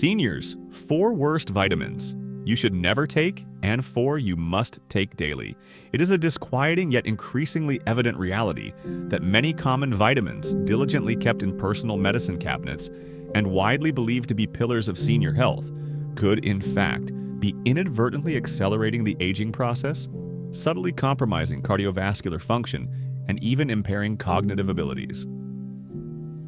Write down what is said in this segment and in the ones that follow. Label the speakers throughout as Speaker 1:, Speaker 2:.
Speaker 1: Seniors, 4 worst vitamins you should never take and 4 you must take daily. It is a disquieting yet increasingly evident reality that many common vitamins, diligently kept in personal medicine cabinets and widely believed to be pillars of senior health, could in fact be inadvertently accelerating the aging process, subtly compromising cardiovascular function, and even impairing cognitive abilities.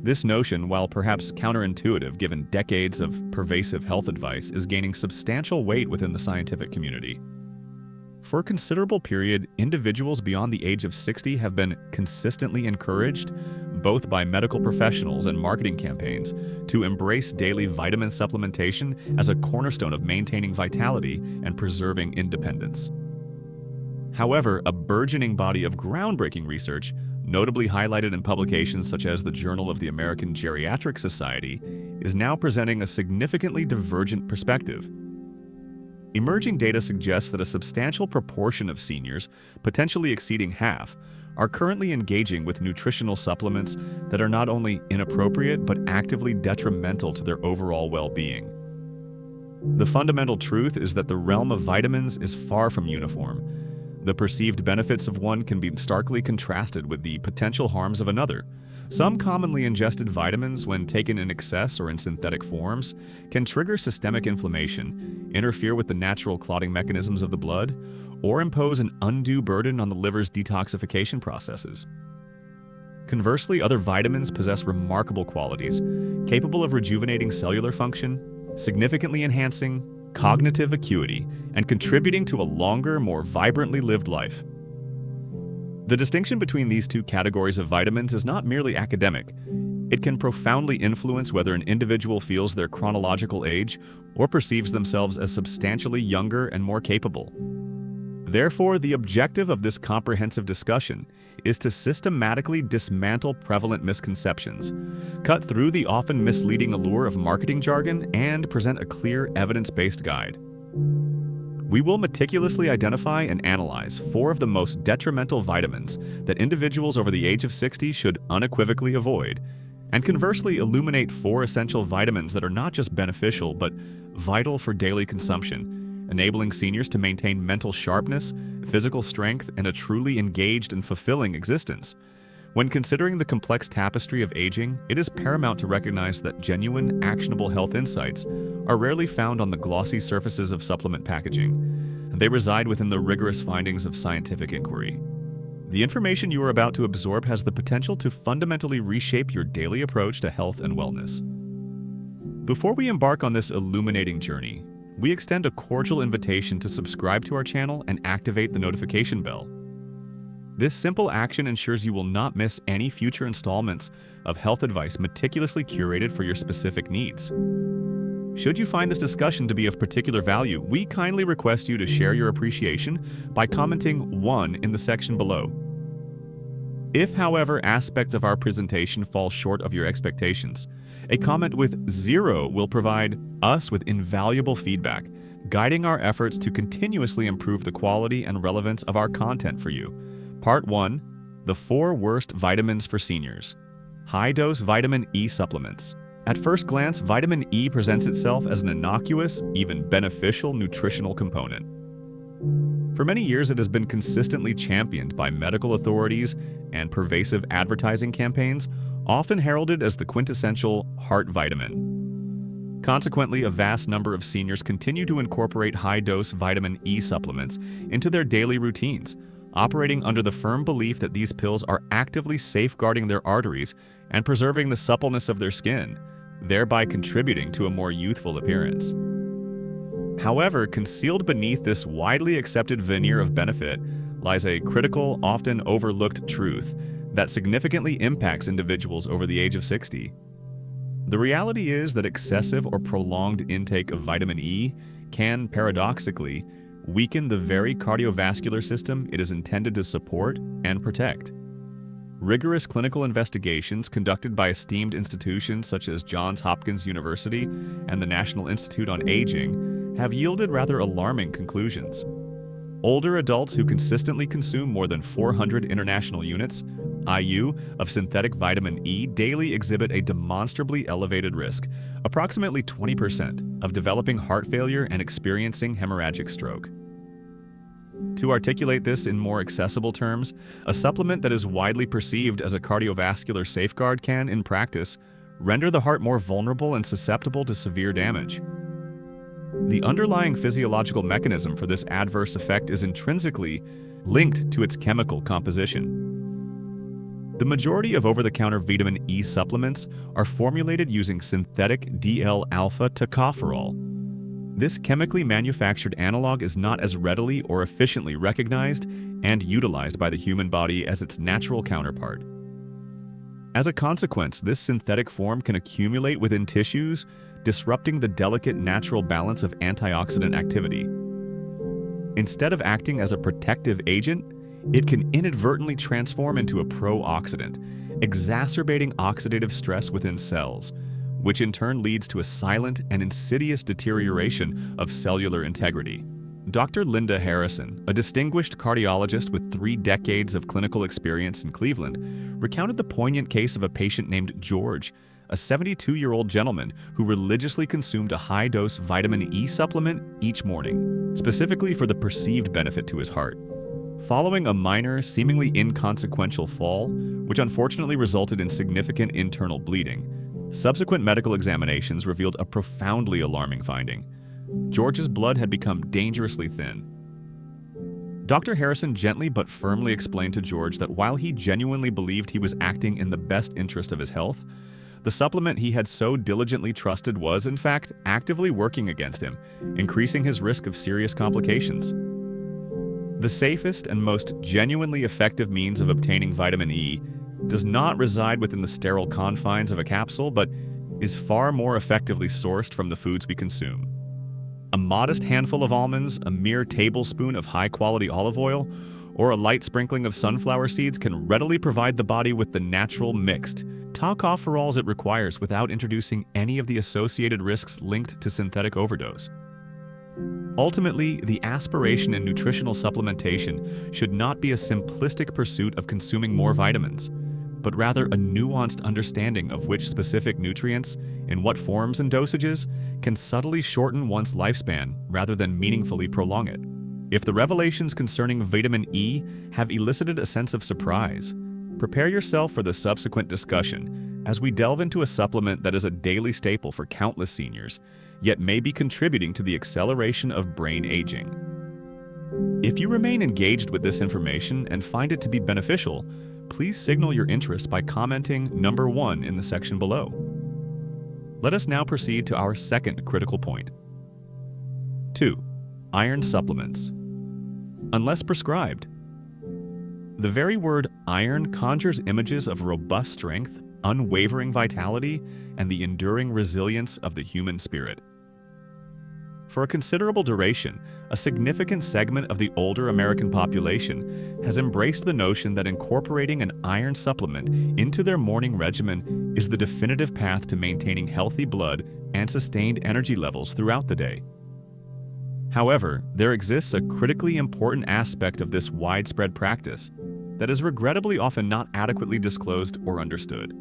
Speaker 1: This notion, while perhaps counterintuitive given decades of pervasive health advice, is gaining substantial weight within the scientific community. For a considerable period, individuals beyond the age of 60 have been consistently encouraged, both by medical professionals and marketing campaigns, to embrace daily vitamin supplementation as a cornerstone of maintaining vitality and preserving independence. However, a burgeoning body of groundbreaking research, notably highlighted in publications such as the Journal of the American Geriatric Society, is now presenting a significantly divergent perspective. Emerging data suggests that a substantial proportion of seniors, potentially exceeding half, are currently engaging with nutritional supplements that are not only inappropriate but actively detrimental to their overall well-being. The fundamental truth is that the realm of vitamins is far from uniform. The perceived benefits of one can be starkly contrasted with the potential harms of another. Some commonly ingested vitamins, when taken in excess or in synthetic forms, can trigger systemic inflammation, interfere with the natural clotting mechanisms of the blood, or impose an undue burden on the liver's detoxification processes. Conversely, other vitamins possess remarkable qualities, capable of rejuvenating cellular function, significantly enhancing cognitive acuity, and contributing to a longer, more vibrantly lived life. The distinction between these two categories of vitamins is not merely academic. It can profoundly influence whether an individual feels their chronological age or perceives themselves as substantially younger and more capable. Therefore, the objective of this comprehensive discussion is to systematically dismantle prevalent misconceptions, cut through the often misleading allure of marketing jargon, and present a clear, evidence-based guide. We will meticulously identify and analyze 4 of the most detrimental vitamins that individuals over the age of 60 should unequivocally avoid, and conversely illuminate 4 essential vitamins that are not just beneficial but vital for daily consumption, enabling seniors to maintain mental sharpness, physical strength, and a truly engaged and fulfilling existence. When considering the complex tapestry of aging, it is paramount to recognize that genuine, actionable health insights are rarely found on the glossy surfaces of supplement packaging. They reside within the rigorous findings of scientific inquiry. The information you are about to absorb has the potential to fundamentally reshape your daily approach to health and wellness. Before we embark on this illuminating journey, we extend a cordial invitation to subscribe to our channel and activate the notification bell. This simple action ensures you will not miss any future installments of health advice meticulously curated for your specific needs. Should you find this discussion to be of particular value, we kindly request you to share your appreciation by commenting 1 in the section below. If, however, aspects of our presentation fall short of your expectations, a comment with 0 will provide us with invaluable feedback, guiding our efforts to continuously improve the quality and relevance of our content for you. Part 1: The 4 worst vitamins for seniors. High-dose vitamin E supplements. At first glance, vitamin E presents itself as an innocuous, even beneficial nutritional component. For many years, it has been consistently championed by medical authorities and pervasive advertising campaigns, often heralded as the quintessential heart vitamin. Consequently, a vast number of seniors continue to incorporate high-dose vitamin E supplements into their daily routines, operating under the firm belief that these pills are actively safeguarding their arteries and preserving the suppleness of their skin, thereby contributing to a more youthful appearance. However, concealed beneath this widely accepted veneer of benefit lies a critical, often overlooked truth that significantly impacts individuals over the age of 60. The reality is that excessive or prolonged intake of vitamin E can, paradoxically, weaken the very cardiovascular system it is intended to support and protect. Rigorous clinical investigations conducted by esteemed institutions such as Johns Hopkins University and the National Institute on Aging have yielded rather alarming conclusions. Older adults who consistently consume more than 400 international units, IU of synthetic vitamin E daily exhibit a demonstrably elevated risk, approximately 20%, of developing heart failure and experiencing hemorrhagic stroke. To articulate this in more accessible terms, a supplement that is widely perceived as a cardiovascular safeguard can, in practice, render the heart more vulnerable and susceptible to severe damage. The underlying physiological mechanism for this adverse effect is intrinsically linked to its chemical composition. The majority of over-the-counter vitamin E supplements are formulated using synthetic DL-alpha tocopherol. This chemically manufactured analog is not as readily or efficiently recognized and utilized by the human body as its natural counterpart. As a consequence, this synthetic form can accumulate within tissues, disrupting the delicate natural balance of antioxidant activity. Instead of acting as a protective agent, it can inadvertently transform into a pro-oxidant, exacerbating oxidative stress within cells, which in turn leads to a silent and insidious deterioration of cellular integrity. Dr. Linda Harrison, a distinguished cardiologist with 3 decades of clinical experience in Cleveland, recounted the poignant case of a patient named George, a 72-year-old gentleman who religiously consumed a high-dose vitamin E supplement each morning, specifically for the perceived benefit to his heart. Following a minor, seemingly inconsequential fall, which unfortunately resulted in significant internal bleeding, subsequent medical examinations revealed a profoundly alarming finding. George's blood had become dangerously thin. Dr. Harrison gently but firmly explained to George that while he genuinely believed he was acting in the best interest of his health, the supplement he had so diligently trusted was, in fact, actively working against him, increasing his risk of serious complications. The safest and most genuinely effective means of obtaining vitamin E does not reside within the sterile confines of a capsule, but is far more effectively sourced from the foods we consume. A modest handful of almonds, a mere tablespoon of high-quality olive oil, or a light sprinkling of sunflower seeds can readily provide the body with the natural mixed tocopherols it requires without introducing any of the associated risks linked to synthetic overdose. Ultimately, the aspiration in nutritional supplementation should not be a simplistic pursuit of consuming more vitamins, but rather a nuanced understanding of which specific nutrients, in what forms and dosages, can subtly shorten one's lifespan rather than meaningfully prolong it. If the revelations concerning vitamin E have elicited a sense of surprise, prepare yourself for the subsequent discussion as we delve into a supplement that is a daily staple for countless seniors, yet may be contributing to the acceleration of brain aging. If you remain engaged with this information and find it to be beneficial, please signal your interest by commenting number 1 in the section below. Let us now proceed to our second critical point. 2. Iron supplements. Unless prescribed. The very word iron conjures images of robust strength, unwavering vitality, and the enduring resilience of the human spirit. For a considerable duration, a significant segment of the older American population has embraced the notion that incorporating an iron supplement into their morning regimen is the definitive path to maintaining healthy blood and sustained energy levels throughout the day. However, there exists a critically important aspect of this widespread practice that is regrettably often not adequately disclosed or understood.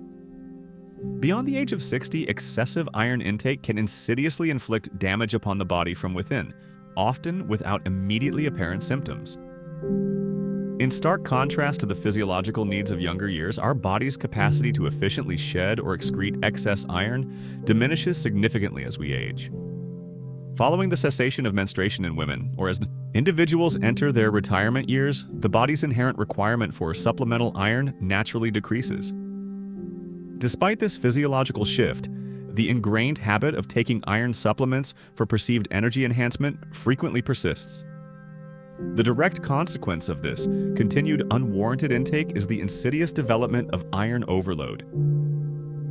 Speaker 1: Beyond the age of 60, excessive iron intake can insidiously inflict damage upon the body from within, often without immediately apparent symptoms. In stark contrast to the physiological needs of younger years, our body's capacity to efficiently shed or excrete excess iron diminishes significantly as we age. Following the cessation of menstruation in women, or as individuals enter their retirement years, the body's inherent requirement for supplemental iron naturally decreases. Despite this physiological shift, the ingrained habit of taking iron supplements for perceived energy enhancement frequently persists. The direct consequence of this continued unwarranted intake is the insidious development of iron overload.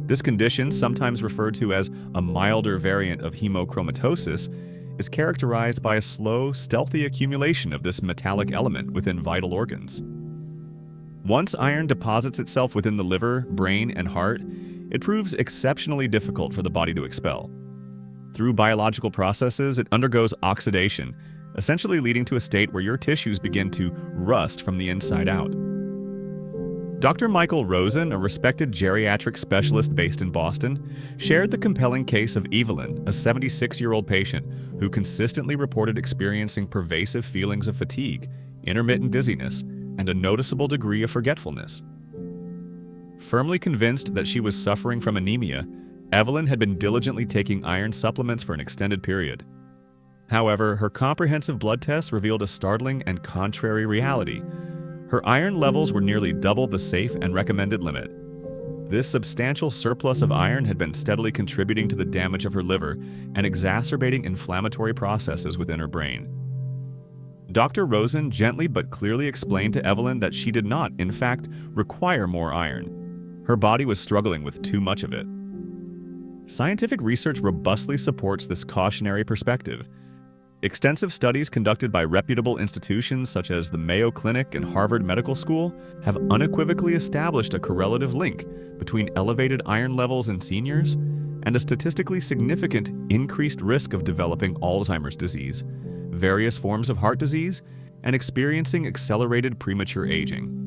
Speaker 1: This condition, sometimes referred to as a milder variant of hemochromatosis, is characterized by a slow, stealthy accumulation of this metallic element within vital organs. Once iron deposits itself within the liver, brain, and heart, it proves exceptionally difficult for the body to expel. Through biological processes, it undergoes oxidation, essentially leading to a state where your tissues begin to rust from the inside out. Dr. Michael Rosen, a respected geriatric specialist based in Boston, shared the compelling case of Evelyn, a 76-year-old patient who consistently reported experiencing pervasive feelings of fatigue, intermittent dizziness, and a noticeable degree of forgetfulness. Firmly convinced that she was suffering from anemia, Evelyn had been diligently taking iron supplements for an extended period. However, her comprehensive blood tests revealed a startling and contrary reality. Her iron levels were nearly double the safe and recommended limit. This substantial surplus of iron had been steadily contributing to the damage of her liver and exacerbating inflammatory processes within her brain. Dr. Rosen gently but clearly explained to Evelyn that she did not, in fact, require more iron. Her body was struggling with too much of it. Scientific research robustly supports this cautionary perspective. Extensive studies conducted by reputable institutions such as the Mayo Clinic and Harvard Medical School have unequivocally established a correlative link between elevated iron levels in seniors and a statistically significant increased risk of developing Alzheimer's disease, various forms of heart disease, and experiencing accelerated premature aging.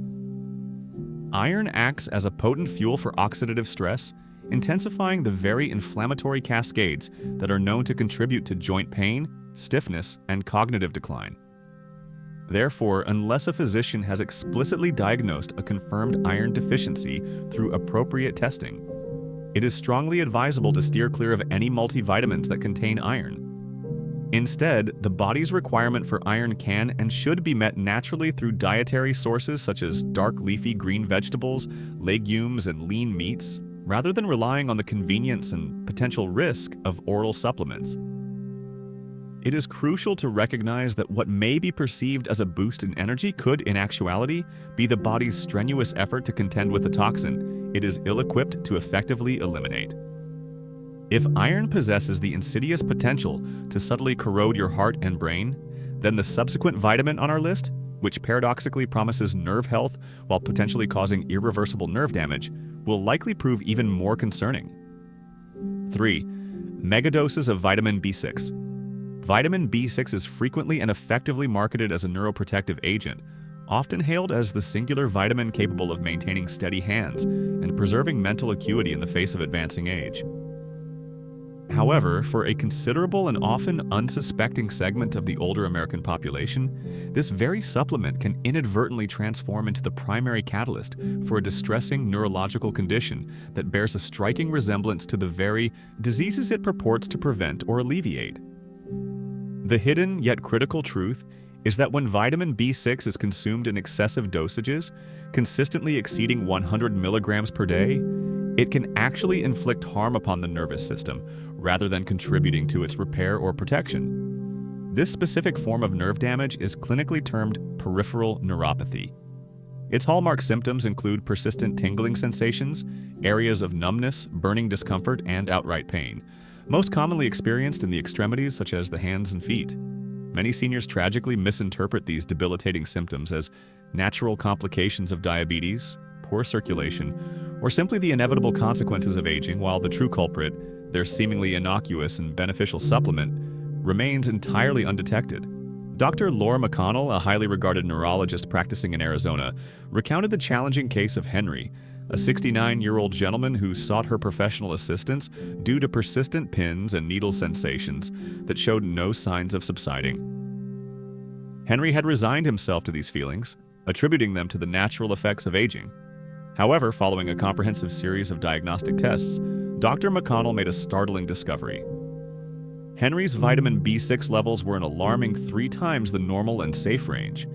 Speaker 1: Iron acts as a potent fuel for oxidative stress, intensifying the very inflammatory cascades that are known to contribute to joint pain, stiffness, and cognitive decline. Therefore, unless a physician has explicitly diagnosed a confirmed iron deficiency through appropriate testing, it is strongly advisable to steer clear of any multivitamins that contain iron. Instead, the body's requirement for iron can and should be met naturally through dietary sources such as dark leafy green vegetables, legumes, and lean meats, rather than relying on the convenience and potential risk of oral supplements. It is crucial to recognize that what may be perceived as a boost in energy could, in actuality, be the body's strenuous effort to contend with a toxin it is ill-equipped to effectively eliminate. If iron possesses the insidious potential to subtly corrode your heart and brain, then the subsequent vitamin on our list, which paradoxically promises nerve health while potentially causing irreversible nerve damage, will likely prove even more concerning. 3. Megadoses of vitamin B6. Vitamin B6 is frequently and effectively marketed as a neuroprotective agent, often hailed as the singular vitamin capable of maintaining steady hands and preserving mental acuity in the face of advancing age. However, for a considerable and often unsuspecting segment of the older American population, this very supplement can inadvertently transform into the primary catalyst for a distressing neurological condition that bears a striking resemblance to the very diseases it purports to prevent or alleviate. The hidden yet critical truth is that when vitamin B6 is consumed in excessive dosages, consistently exceeding 100 milligrams per day, it can actually inflict harm upon the nervous system rather than contributing to its repair or protection. This specific form of nerve damage is clinically termed peripheral neuropathy. Its hallmark symptoms include persistent tingling sensations, areas of numbness, burning discomfort, and outright pain, most commonly experienced in the extremities such as the hands and feet. Many seniors tragically misinterpret these debilitating symptoms as natural complications of diabetes, poor circulation, or simply the inevitable consequences of aging, while the true culprit, their seemingly innocuous and beneficial supplement, remains entirely undetected. Dr. Laura McConnell, a highly regarded neurologist practicing in Arizona, recounted the challenging case of Henry, a 69-year-old gentleman who sought her professional assistance due to persistent pins and needle sensations that showed no signs of subsiding. Henry had resigned himself to these feelings, attributing them to the natural effects of aging. However, following a comprehensive series of diagnostic tests, Dr. McConnell made a startling discovery. Henry's vitamin B6 levels were an alarming 3 times the normal and safe range.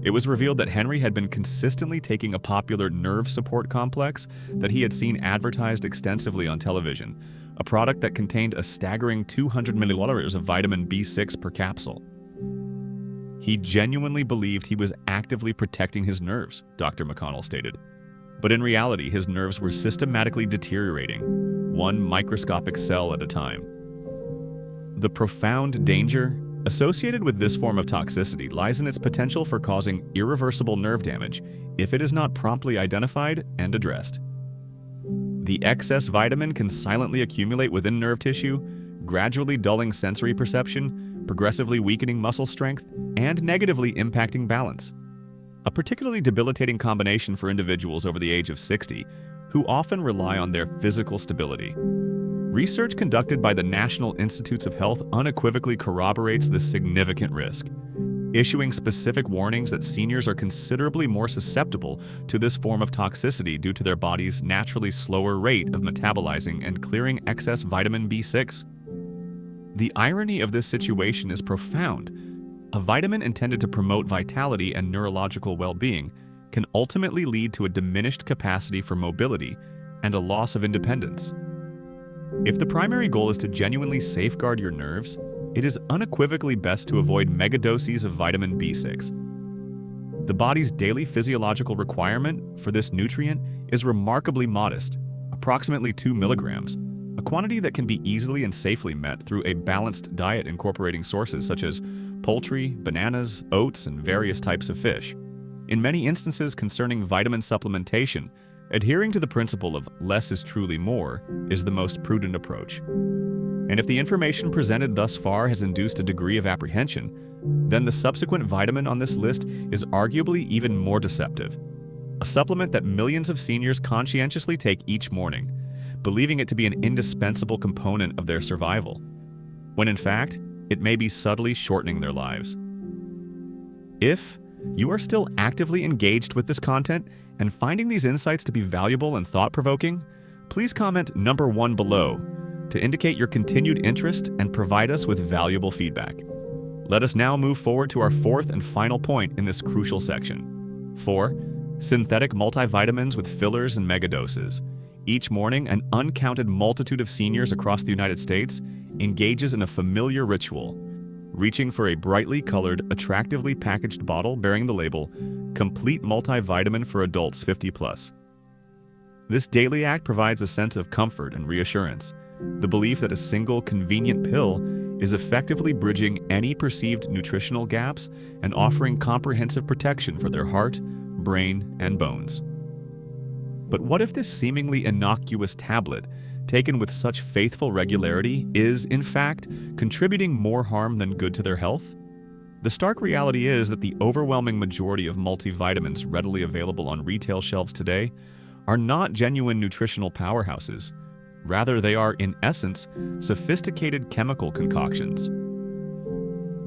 Speaker 1: It was revealed that Henry had been consistently taking a popular nerve support complex that he had seen advertised extensively on television, a product that contained a staggering 200 milliliters of vitamin B6 per capsule. He genuinely believed he was actively protecting his nerves, Dr. McConnell stated. But in reality, his nerves were systematically deteriorating, one microscopic cell at a time. The profound danger associated with this form of toxicity lies in its potential for causing irreversible nerve damage if it is not promptly identified and addressed. The excess vitamin can silently accumulate within nerve tissue, gradually dulling sensory perception, progressively weakening muscle strength, and negatively impacting balance. a particularly debilitating combination for individuals over the age of 60, who often rely on their physical stability. Research conducted by the National Institutes of Health unequivocally corroborates this significant risk, issuing specific warnings that seniors are considerably more susceptible to this form of toxicity due to their body's naturally slower rate of metabolizing and clearing excess vitamin B6. The irony of this situation is profound. A vitamin intended to promote vitality and neurological well-being can ultimately lead to a diminished capacity for mobility and a loss of independence. If the primary goal is to genuinely safeguard your nerves, it is unequivocally best to avoid megadoses of vitamin B6. The body's daily physiological requirement for this nutrient is remarkably modest, approximately 2 milligrams, a quantity that can be easily and safely met through a balanced diet incorporating sources such as poultry, bananas, oats, and various types of fish. In many instances concerning vitamin supplementation, adhering to the principle of less is truly more is the most prudent approach. And if the information presented thus far has induced a degree of apprehension, then the subsequent vitamin on this list is arguably even more deceptive. A supplement that millions of seniors conscientiously take each morning, believing it to be an indispensable component of their survival, when in fact, it may be subtly shortening their lives. If you are still actively engaged with this content and finding these insights to be valuable and thought-provoking, please comment number 1 below to indicate your continued interest and provide us with valuable feedback. Let us now move forward to our 4th and final point in this crucial section. 4. Synthetic multivitamins with fillers and megadoses. Each morning, an uncounted multitude of seniors across the United States engages in a familiar ritual, reaching for a brightly colored, attractively packaged bottle bearing the label, Complete Multivitamin for Adults 50+. This daily act provides a sense of comfort and reassurance, the belief that a single convenient pill is effectively bridging any perceived nutritional gaps and offering comprehensive protection for their heart, brain, and bones. But what if this seemingly innocuous tablet, taken with such faithful regularity, is, in fact, contributing more harm than good to their health? The stark reality is that the overwhelming majority of multivitamins readily available on retail shelves today are not genuine nutritional powerhouses. Rather, they are, in essence, sophisticated chemical concoctions.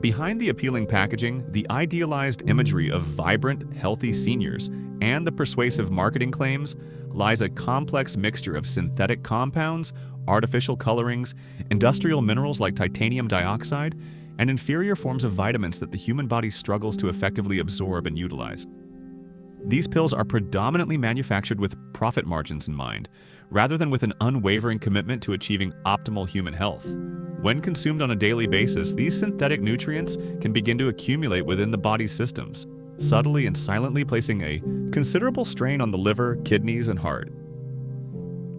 Speaker 1: Behind the appealing packaging, the idealized imagery of vibrant, healthy seniors, and the persuasive marketing claims lies a complex mixture of synthetic compounds, artificial colorings, industrial minerals like titanium dioxide, and inferior forms of vitamins that the human body struggles to effectively absorb and utilize. These pills are predominantly manufactured with profit margins in mind, rather than with an unwavering commitment to achieving optimal human health. When consumed on a daily basis, these synthetic nutrients can begin to accumulate within the body's systems, subtly and silently placing a considerable strain on the liver, kidneys, and heart.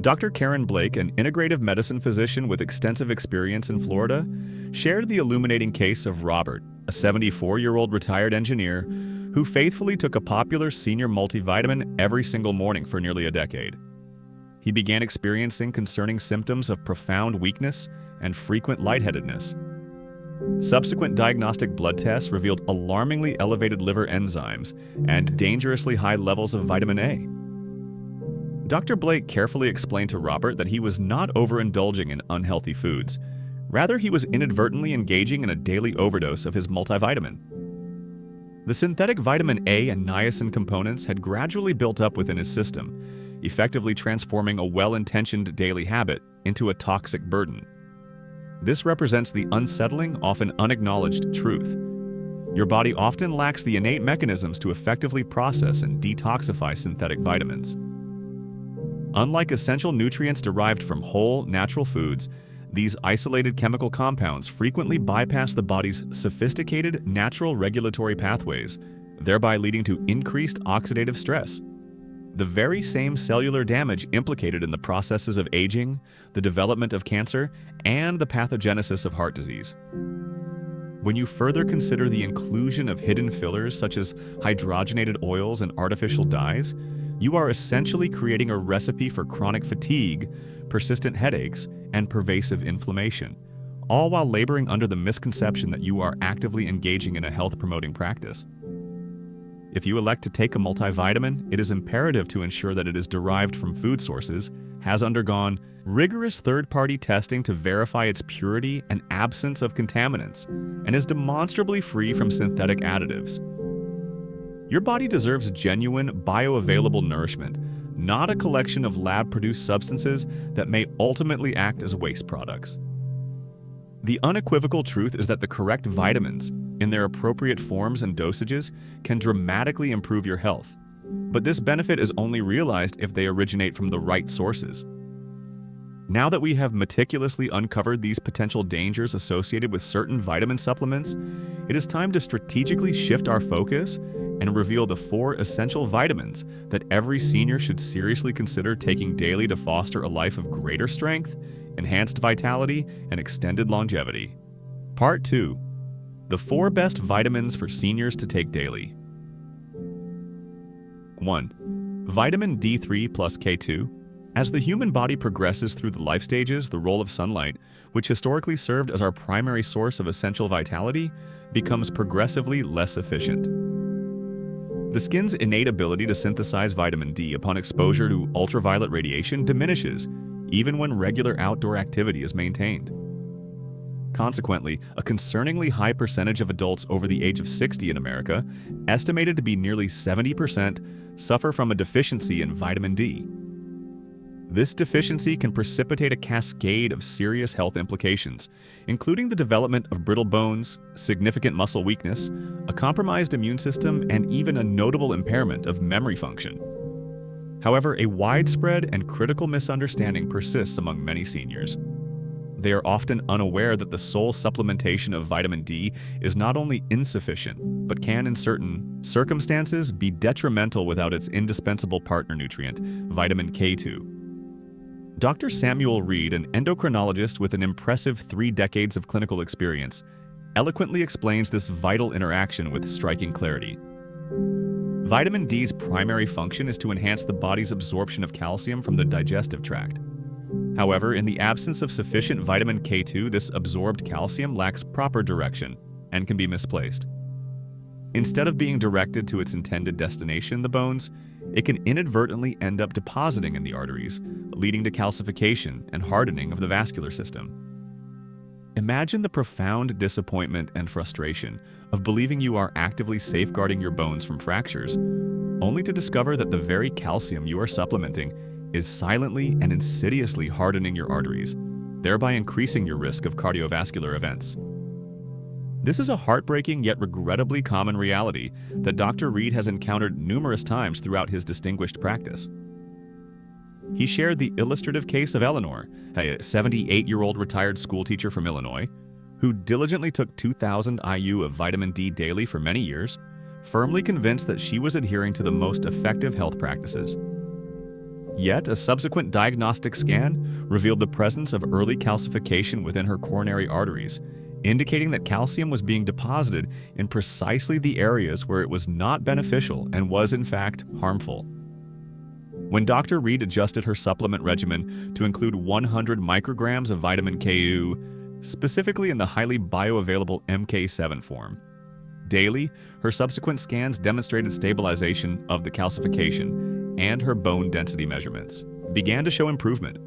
Speaker 1: Dr. Karen Blake, an integrative medicine physician with extensive experience in Florida, shared the illuminating case of Robert, a 74-year-old retired engineer who faithfully took a popular senior multivitamin every single morning for nearly a decade. He began experiencing concerning symptoms of profound weakness and frequent lightheadedness. Subsequent diagnostic blood tests revealed alarmingly elevated liver enzymes and dangerously high levels of vitamin A. Dr. Blake carefully explained to Robert that he was not overindulging in unhealthy foods. Rather, he was inadvertently engaging in a daily overdose of his multivitamin. The synthetic vitamin A and niacin components had gradually built up within his system, effectively transforming a well-intentioned daily habit into a toxic burden. This represents the unsettling, often unacknowledged truth. Your body often lacks the innate mechanisms to effectively process and detoxify synthetic vitamins. Unlike essential nutrients derived from whole, natural foods, these isolated chemical compounds frequently bypass the body's sophisticated natural regulatory pathways, thereby leading to increased oxidative stress. The very same cellular damage implicated in the processes of aging, the development of cancer, and the pathogenesis of heart disease. When you further consider the inclusion of hidden fillers such as hydrogenated oils and artificial dyes, you are essentially creating a recipe for chronic fatigue, persistent headaches, and pervasive inflammation, all while laboring under the misconception that you are actively engaging in a health-promoting practice. If you elect to take a multivitamin, it is imperative to ensure that it is derived from food sources, has undergone rigorous third-party testing to verify its purity and absence of contaminants, and is demonstrably free from synthetic additives. Your body deserves genuine, bioavailable nourishment, not a collection of lab-produced substances that may ultimately act as waste products. The unequivocal truth is that the correct vitamins, in their appropriate forms and dosages, can dramatically improve your health. But this benefit is only realized if they originate from the right sources. Now that we have meticulously uncovered these potential dangers associated with certain vitamin supplements, it is time to strategically shift our focus and reveal the 4 essential vitamins that every senior should seriously consider taking daily to foster a life of greater strength, enhanced vitality, and extended longevity. Part 2. The 4 best vitamins for seniors to take daily. 1. Vitamin D3 plus K2. As the human body progresses through the life stages, the role of sunlight, which historically served as our primary source of essential vitality, becomes progressively less efficient. The skin's innate ability to synthesize vitamin D upon exposure to ultraviolet radiation diminishes, even when regular outdoor activity is maintained. Consequently, a concerningly high percentage of adults over the age of 60 in America, estimated to be nearly 70%, suffer from a deficiency in vitamin D. This deficiency can precipitate a cascade of serious health implications, including the development of brittle bones, significant muscle weakness, a compromised immune system, and even a notable impairment of memory function. However, a widespread and critical misunderstanding persists among many seniors. They are often unaware that the sole supplementation of vitamin D is not only insufficient, but can, in certain circumstances, be detrimental without its indispensable partner nutrient, vitamin K2. Dr. Samuel Reed, an endocrinologist with an impressive 3 decades of clinical experience, eloquently explains this vital interaction with striking clarity. Vitamin D's primary function is to enhance the body's absorption of calcium from the digestive tract. However, in the absence of sufficient vitamin K2, this absorbed calcium lacks proper direction and can be misplaced. Instead of being directed to its intended destination, the bones, it can inadvertently end up depositing in the arteries, leading to calcification and hardening of the vascular system. Imagine the profound disappointment and frustration of believing you are actively safeguarding your bones from fractures, only to discover that the very calcium you are supplementing is silently and insidiously hardening your arteries, thereby increasing your risk of cardiovascular events. This is a heartbreaking yet regrettably common reality that Dr. Reed has encountered numerous times throughout his distinguished practice. He shared the illustrative case of Eleanor, a 78-year-old retired schoolteacher from Illinois, who diligently took 2,000 IU of vitamin D daily for many years, firmly convinced that she was adhering to the most effective health practices. Yet, a subsequent diagnostic scan revealed the presence of early calcification within her coronary arteries, indicating that calcium was being deposited in precisely the areas where it was not beneficial and was, in fact, harmful. When Dr. Reed adjusted her supplement regimen to include 100 micrograms of vitamin Ku, specifically in the highly bioavailable MK7 form, daily, her subsequent scans demonstrated stabilization of the calcification, and her bone density measurements began to show improvement.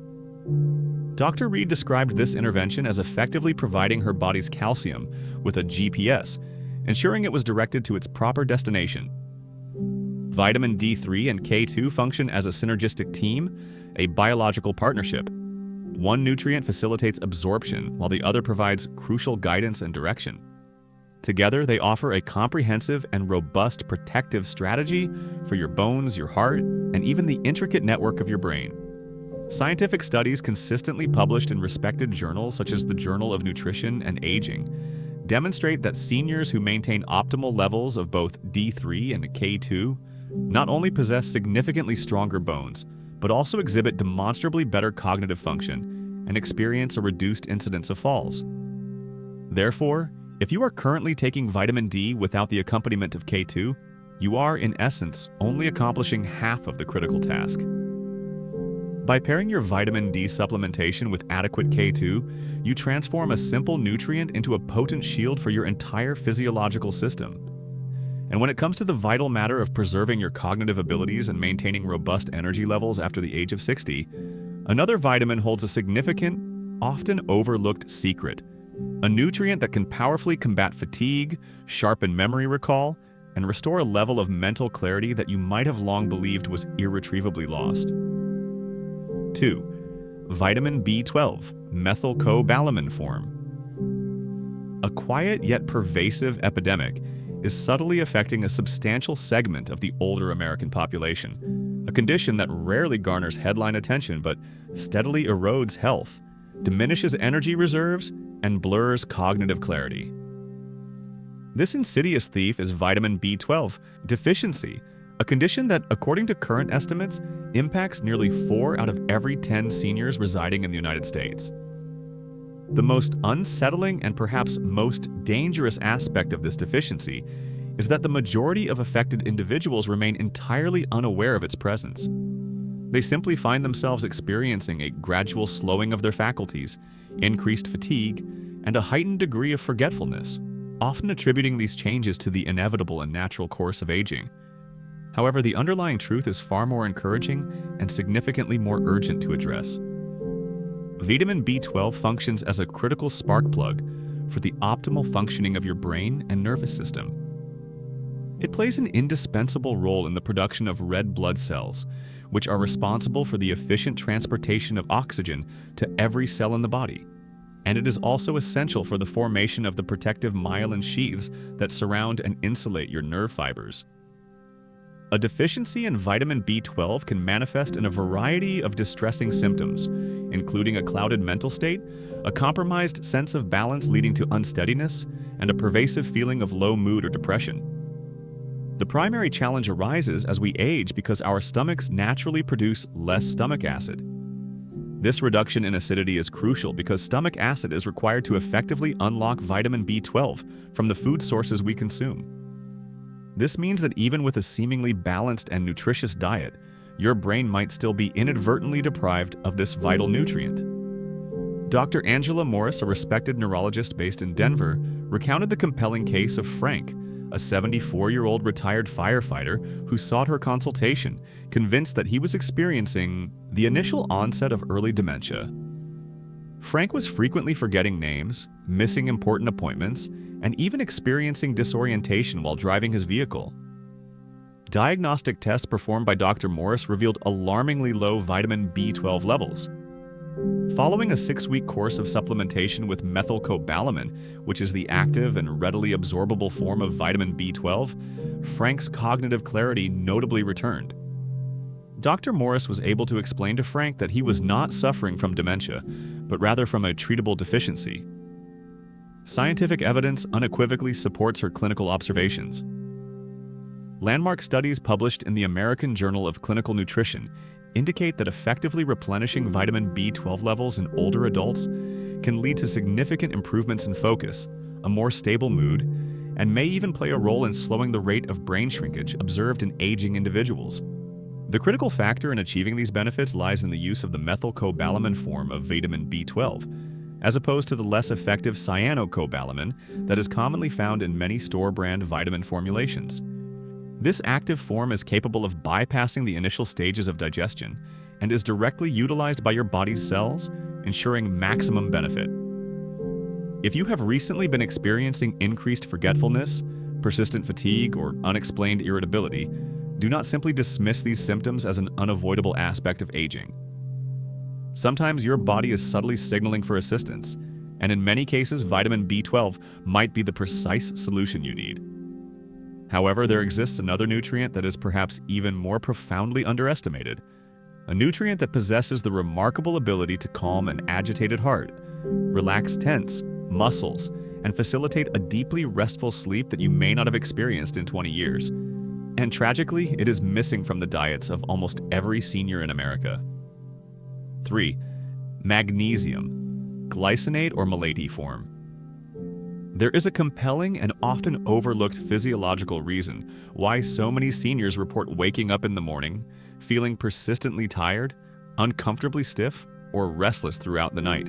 Speaker 1: Dr. Reed described this intervention as effectively providing her body's calcium with a GPS, ensuring it was directed to its proper destination. Vitamin D3 and K2 function as a synergistic team, a biological partnership. One nutrient facilitates absorption, while the other provides crucial guidance and direction. Together, they offer a comprehensive and robust protective strategy for your bones, your heart, and even the intricate network of your brain. Scientific studies consistently published in respected journals such as the Journal of Nutrition and Aging demonstrate that seniors who maintain optimal levels of both D3 and K2 not only possess significantly stronger bones, but also exhibit demonstrably better cognitive function and experience a reduced incidence of falls. Therefore, if you are currently taking vitamin D without the accompaniment of K2, you are, in essence, only accomplishing half of the critical task. By pairing your vitamin D supplementation with adequate K2, you transform a simple nutrient into a potent shield for your entire physiological system. And when it comes to the vital matter of preserving your cognitive abilities and maintaining robust energy levels after the age of 60, another vitamin holds a significant, often overlooked secret, a nutrient that can powerfully combat fatigue, sharpen memory recall, and restore a level of mental clarity that you might have long believed was irretrievably lost. 2. Vitamin B12, methylcobalamin form. A quiet yet pervasive epidemic is subtly affecting a substantial segment of the older American population, a condition that rarely garners headline attention but steadily erodes health, diminishes energy reserves, and blurs cognitive clarity. This insidious thief is vitamin B12 deficiency, a condition that, according to current estimates, impacts nearly 4 out of every 10 seniors residing in the United States. The most unsettling and perhaps most dangerous aspect of this deficiency is that the majority of affected individuals remain entirely unaware of its presence. They simply find themselves experiencing a gradual slowing of their faculties, increased fatigue, and a heightened degree of forgetfulness, often attributing these changes to the inevitable and natural course of aging. However, the underlying truth is far more encouraging and significantly more urgent to address. Vitamin B12 functions as a critical spark plug for the optimal functioning of your brain and nervous system. It plays an indispensable role in the production of red blood cells, which are responsible for the efficient transportation of oxygen to every cell in the body. And it is also essential for the formation of the protective myelin sheaths that surround and insulate your nerve fibers. A deficiency in vitamin B12 can manifest in a variety of distressing symptoms, including a clouded mental state, a compromised sense of balance leading to unsteadiness, and a pervasive feeling of low mood or depression. The primary challenge arises as we age because our stomachs naturally produce less stomach acid. This reduction in acidity is crucial because stomach acid is required to effectively unlock vitamin B12 from the food sources we consume. This means that even with a seemingly balanced and nutritious diet, your brain might still be inadvertently deprived of this vital nutrient. Dr. Angela Morris, a respected neurologist based in Denver, recounted the compelling case of Frank, a 74-year-old retired firefighter who sought her consultation, convinced that he was experiencing the initial onset of early dementia. Frank was frequently forgetting names, missing important appointments, and even experiencing disorientation while driving his vehicle. Diagnostic tests performed by Dr. Morris revealed alarmingly low vitamin B12 levels. Following a 6-week course of supplementation with methylcobalamin, which is the active and readily absorbable form of vitamin B12, Frank's cognitive clarity notably returned. Dr. Morris was able to explain to Frank that he was not suffering from dementia, but rather from a treatable deficiency. Scientific evidence unequivocally supports her clinical observations. Landmark studies published in the American Journal of Clinical Nutrition indicate that effectively replenishing vitamin B12 levels in older adults can lead to significant improvements in focus, a more stable mood, and may even play a role in slowing the rate of brain shrinkage observed in aging individuals. The critical factor in achieving these benefits lies in the use of the methylcobalamin form of vitamin B12, as opposed to the less effective cyanocobalamin that is commonly found in many store-brand vitamin formulations. This active form is capable of bypassing the initial stages of digestion and is directly utilized by your body's cells, ensuring maximum benefit. If you have recently been experiencing increased forgetfulness, persistent fatigue, or unexplained irritability, do not simply dismiss these symptoms as an unavoidable aspect of aging. Sometimes your body is subtly signaling for assistance, and in many cases, vitamin B12 might be the precise solution you need. However, there exists another nutrient that is perhaps even more profoundly underestimated, a nutrient that possesses the remarkable ability to calm an agitated heart, relax tense muscles, and facilitate a deeply restful sleep that you may not have experienced in 20 years. And tragically, it is missing from the diets of almost every senior in America. 3. Magnesium, glycinate or malate form. There is a compelling and often overlooked physiological reason why so many seniors report waking up in the morning, feeling persistently tired, uncomfortably stiff, or restless throughout the night.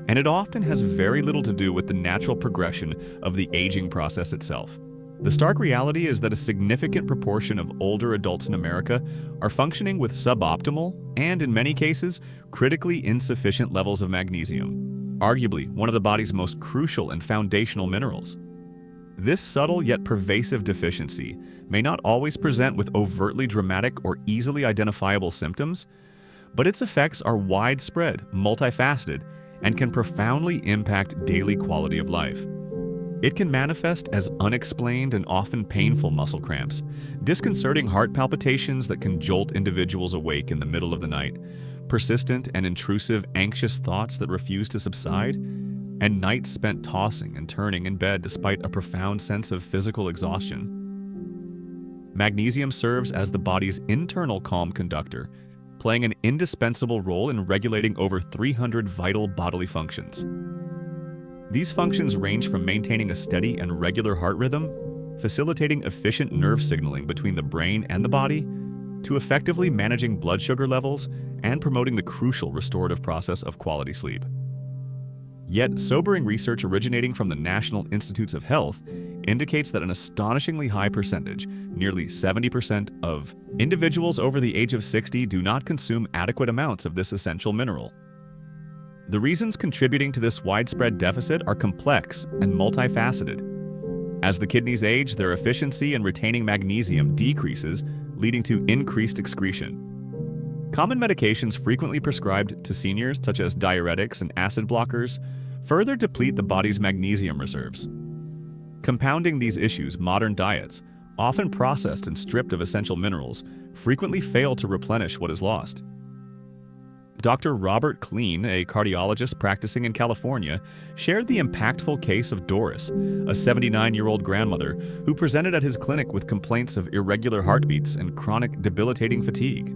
Speaker 1: And it often has very little to do with the natural progression of the aging process itself. The stark reality is that a significant proportion of older adults in America are functioning with suboptimal and, in many cases, critically insufficient levels of magnesium, arguably one of the body's most crucial and foundational minerals. This subtle yet pervasive deficiency may not always present with overtly dramatic or easily identifiable symptoms, but its effects are widespread, multifaceted, and can profoundly impact daily quality of life. It can manifest as unexplained and often painful muscle cramps, disconcerting heart palpitations that can jolt individuals awake in the middle of the night, persistent and intrusive anxious thoughts that refuse to subside, and nights spent tossing and turning in bed despite a profound sense of physical exhaustion. Magnesium serves as the body's internal calm conductor, playing an indispensable role in regulating over 300 vital bodily functions. These functions range from maintaining a steady and regular heart rhythm, facilitating efficient nerve signaling between the brain and the body, to effectively managing blood sugar levels and promoting the crucial restorative process of quality sleep. Yet, sobering research originating from the National Institutes of Health indicates that an astonishingly high percentage, nearly 70% of individuals over the age of 60 do not consume adequate amounts of this essential mineral. The reasons contributing to this widespread deficit are complex and multifaceted. As the kidneys age, their efficiency in retaining magnesium decreases, leading to increased excretion. Common medications frequently prescribed to seniors, such as diuretics and acid blockers, further deplete the body's magnesium reserves. Compounding these issues, modern diets, often processed and stripped of essential minerals, frequently fail to replenish what is lost. Dr. Robert Kleen, a cardiologist practicing in California, shared the impactful case of Doris, a 79-year-old grandmother who presented at his clinic with complaints of irregular heartbeats and chronic debilitating fatigue.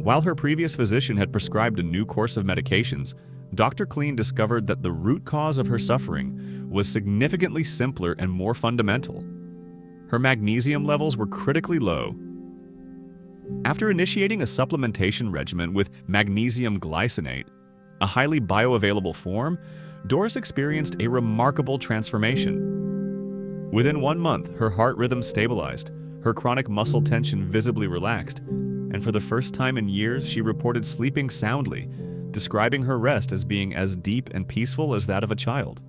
Speaker 1: While her previous physician had prescribed a new course of medications, Dr. Kleen discovered that the root cause of her suffering was significantly simpler and more fundamental. Her magnesium levels were critically low. After initiating a supplementation regimen with magnesium glycinate, a highly bioavailable form, Doris experienced a remarkable transformation. Within 1 month, her heart rhythm stabilized, her chronic muscle tension visibly relaxed, and for the first time in years, she reported sleeping soundly, describing her rest as being as deep and peaceful as that of a child.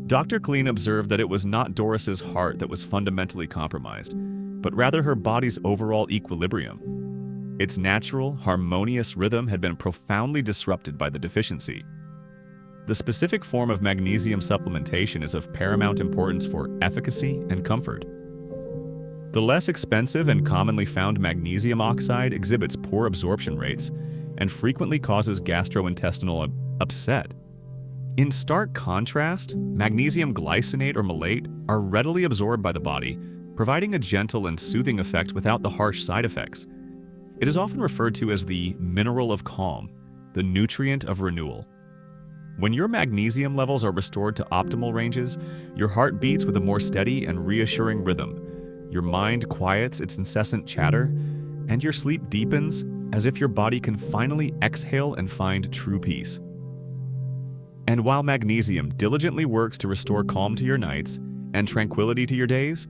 Speaker 1: Dr. Kleen observed that it was not Doris's heart that was fundamentally compromised, but rather her body's overall equilibrium. Its natural, harmonious rhythm had been profoundly disrupted by the deficiency. The specific form of magnesium supplementation is of paramount importance for efficacy and comfort. The less expensive and commonly found magnesium oxide exhibits poor absorption rates and frequently causes gastrointestinal upset. In stark contrast, magnesium glycinate or malate are readily absorbed by the body, providing a gentle and soothing effect without the harsh side effects. It is often referred to as the mineral of calm, the nutrient of renewal. When your magnesium levels are restored to optimal ranges, your heart beats with a more steady and reassuring rhythm, your mind quiets its incessant chatter, and your sleep deepens as if your body can finally exhale and find true peace. And while magnesium diligently works to restore calm to your nights and tranquility to your days,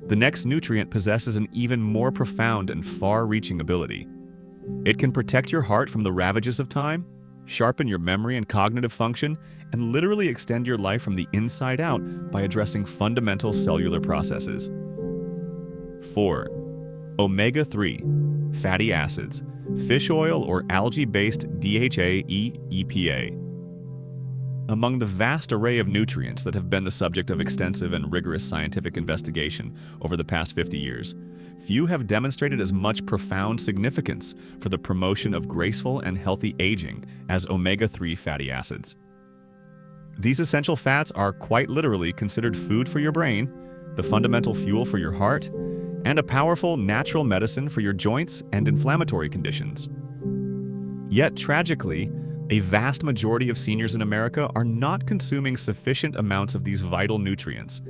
Speaker 1: the next nutrient possesses an even more profound and far-reaching ability. It can protect your heart from the ravages of time, sharpen your memory and cognitive function, and literally extend your life from the inside out by addressing fundamental cellular processes. 4. Omega-3 fatty acids, fish oil or algae-based DHA-EPA. Among the vast array of nutrients that have been the subject of extensive and rigorous scientific investigation over the past 50 years, few have demonstrated as much profound significance for the promotion of graceful and healthy aging as omega-3 fatty acids. These essential fats are quite literally considered food for your brain, the fundamental fuel for your heart, and a powerful natural medicine for your joints and inflammatory conditions. Yet, tragically, a vast majority of seniors in America are not consuming sufficient amounts of these vital nutrients,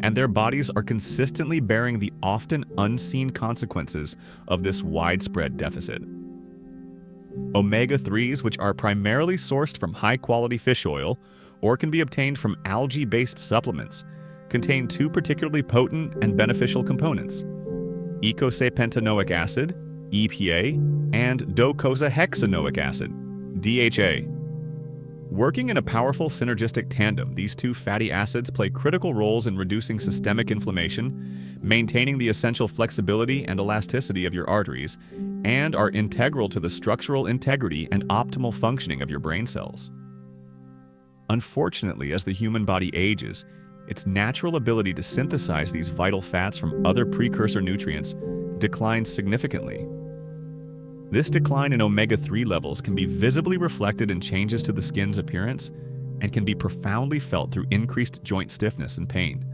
Speaker 1: and their bodies are consistently bearing the often unseen consequences of this widespread deficit. Omega-3s, which are primarily sourced from high-quality fish oil or can be obtained from algae-based supplements, contain two particularly potent and beneficial components: eicosapentaenoic acid, EPA, and docosahexaenoic acid, DHA. Working in a powerful synergistic tandem, these two fatty acids play critical roles in reducing systemic inflammation, maintaining the essential flexibility and elasticity of your arteries, and are integral to the structural integrity and optimal functioning of your brain cells. Unfortunately, as the human body ages, its natural ability to synthesize these vital fats from other precursor nutrients declines significantly. This decline in omega-3 levels can be visibly reflected in changes to the skin's appearance and can be profoundly felt through increased joint stiffness and pain,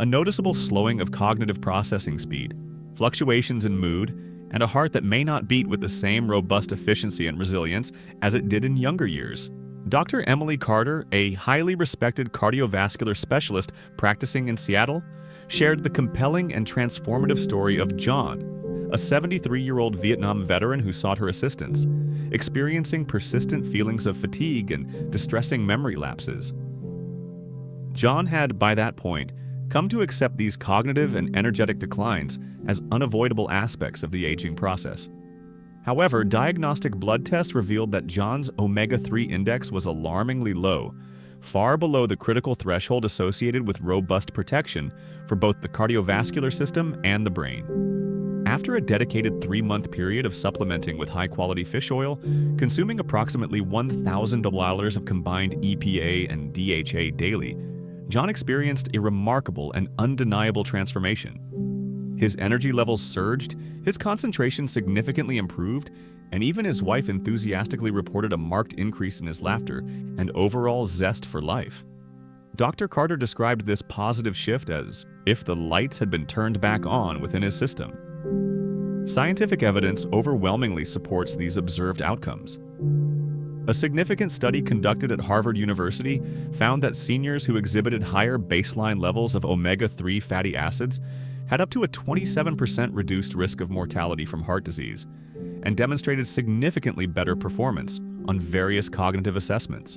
Speaker 1: a noticeable slowing of cognitive processing speed, fluctuations in mood, and a heart that may not beat with the same robust efficiency and resilience as it did in younger years. Dr. Emily Carter, a highly respected cardiovascular specialist practicing in Seattle, shared the compelling and transformative story of John, a 73-year-old Vietnam veteran who sought her assistance, experiencing persistent feelings of fatigue and distressing memory lapses. John had, by that point, come to accept these cognitive and energetic declines as unavoidable aspects of the aging process. However, diagnostic blood tests revealed that John's omega-3 index was alarmingly low, far below the critical threshold associated with robust protection for both the cardiovascular system and the brain. After a dedicated 3-month period of supplementing with high-quality fish oil, consuming approximately $1,000 of combined EPA and DHA daily, John experienced a remarkable and undeniable transformation. His energy levels surged, his concentration significantly improved, and even his wife enthusiastically reported a marked increase in his laughter and overall zest for life. Dr. Carter described this positive shift as if the lights had been turned back on within his system. Scientific evidence overwhelmingly supports these observed outcomes. A significant study conducted at Harvard University found that seniors who exhibited higher baseline levels of omega-3 fatty acids had up to a 27% reduced risk of mortality from heart disease and demonstrated significantly better performance on various cognitive assessments.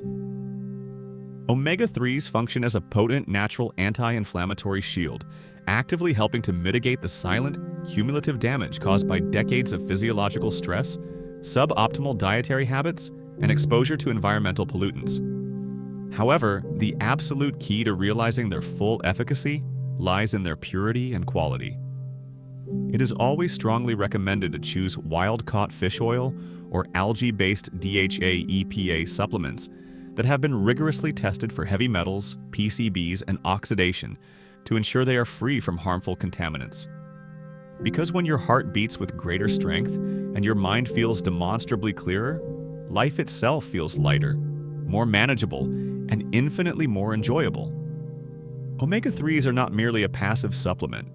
Speaker 1: Omega-3s function as a potent natural anti-inflammatory shield, actively helping to mitigate the silent, cumulative damage caused by decades of physiological stress, suboptimal dietary habits, and exposure to environmental pollutants. However, the absolute key to realizing their full efficacy lies in their purity and quality. It is always strongly recommended to choose wild-caught fish oil or algae-based DHA-EPA supplements that have been rigorously tested for heavy metals, PCBs, and oxidation to ensure they are free from harmful contaminants. Because when your heart beats with greater strength and your mind feels demonstrably clearer, life itself feels lighter, more manageable, and infinitely more enjoyable. Omega-3s are not merely a passive supplement.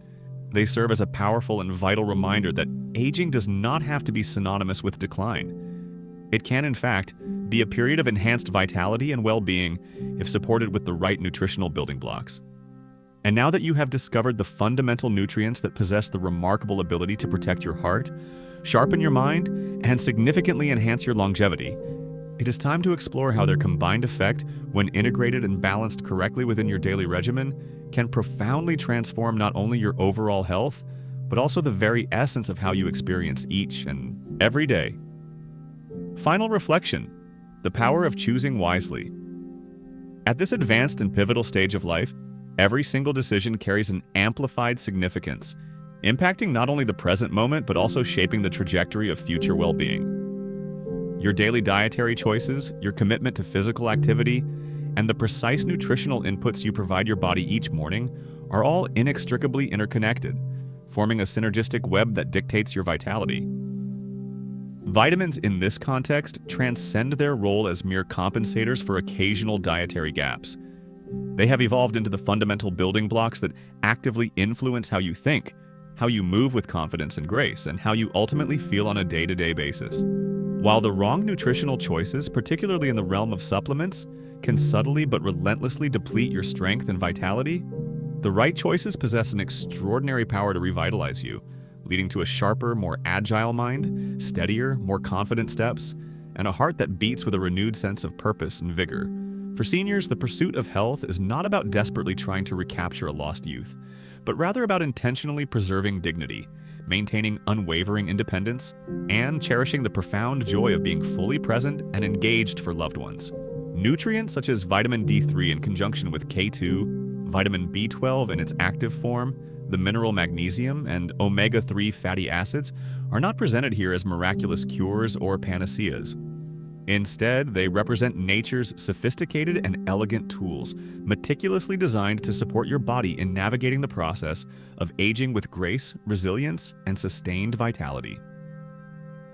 Speaker 1: They serve as a powerful and vital reminder that aging does not have to be synonymous with decline. It can, in fact, be a period of enhanced vitality and well-being if supported with the right nutritional building blocks. And now that you have discovered the fundamental nutrients that possess the remarkable ability to protect your heart, sharpen your mind, and significantly enhance your longevity, it is time to explore how their combined effect, when integrated and balanced correctly within your daily regimen, can profoundly transform not only your overall health, but also the very essence of how you experience each and every day. Final reflection: the power of choosing wisely. At this advanced and pivotal stage of life, every single decision carries an amplified significance, impacting not only the present moment but also shaping the trajectory of future well-being. Your daily dietary choices, your commitment to physical activity, and the precise nutritional inputs you provide your body each morning are all inextricably interconnected, forming a synergistic web that dictates your vitality. Vitamins in this context transcend their role as mere compensators for occasional dietary gaps. They have evolved into the fundamental building blocks that actively influence how you think, how you move with confidence and grace, and how you ultimately feel on a day-to-day basis. While the wrong nutritional choices, particularly in the realm of supplements, can subtly but relentlessly deplete your strength and vitality, the right choices possess an extraordinary power to revitalize you, leading to a sharper, more agile mind, steadier, more confident steps, and a heart that beats with a renewed sense of purpose and vigor, For seniors, the pursuit of health is not about desperately trying to recapture a lost youth, but rather about intentionally preserving dignity, maintaining unwavering independence, and cherishing the profound joy of being fully present and engaged for loved ones. Nutrients such as vitamin D3 in conjunction with K2, vitamin B12 in its active form, the mineral magnesium, and omega-3 fatty acids are not presented here as miraculous cures or panaceas. Instead, they represent nature's sophisticated and elegant tools, meticulously designed to support your body in navigating the process of aging with grace, resilience, and sustained vitality.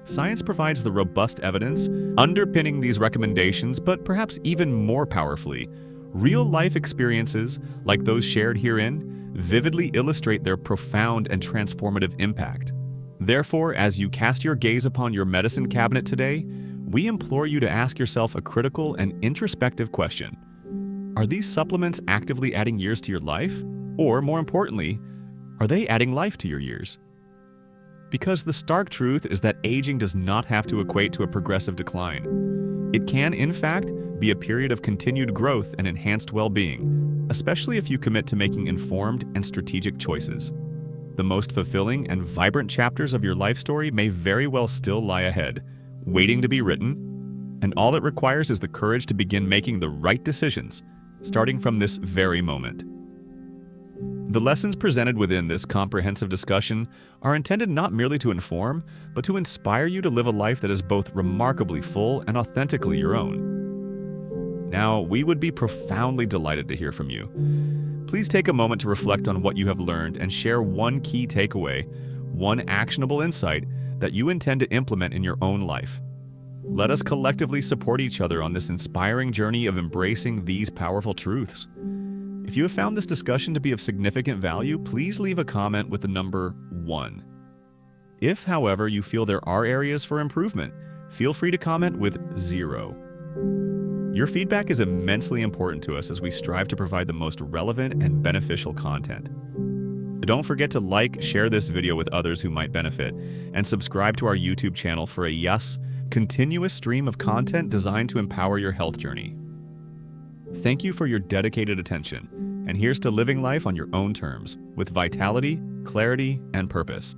Speaker 1: Science provides the robust evidence underpinning these recommendations, but perhaps even more powerfully, real-life experiences, like those shared herein, vividly illustrate their profound and transformative impact. Therefore, as you cast your gaze upon your medicine cabinet today, we implore you to ask yourself a critical and introspective question. Are these supplements actively adding years to your life? Or, more importantly, are they adding life to your years? Because the stark truth is that aging does not have to equate to a progressive decline. It can, in fact, be a period of continued growth and enhanced well-being, especially if you commit to making informed and strategic choices. The most fulfilling and vibrant chapters of your life story may very well still lie ahead, waiting to be written, and all it requires is the courage to begin making the right decisions, starting from this very moment. The lessons presented within this comprehensive discussion are intended not merely to inform, but to inspire you to live a life that is both remarkably full and authentically your own. Now, we would be profoundly delighted to hear from you. Please take a moment to reflect on what you have learned and share one key takeaway, one actionable insight that you intend to implement in your own life. Let us collectively support each other on this inspiring journey of embracing these powerful truths. If you have found this discussion to be of significant value, please leave a comment with the number 1. If, however, you feel there are areas for improvement, feel free to comment with 0. Your feedback is immensely important to us as we strive to provide the most relevant and beneficial content. Don't forget to like, share this video with others who might benefit, and subscribe to our YouTube channel for a continuous stream of content designed to empower your health journey. Thank you for your dedicated attention, and here's to living life on your own terms, with vitality, clarity, and purpose.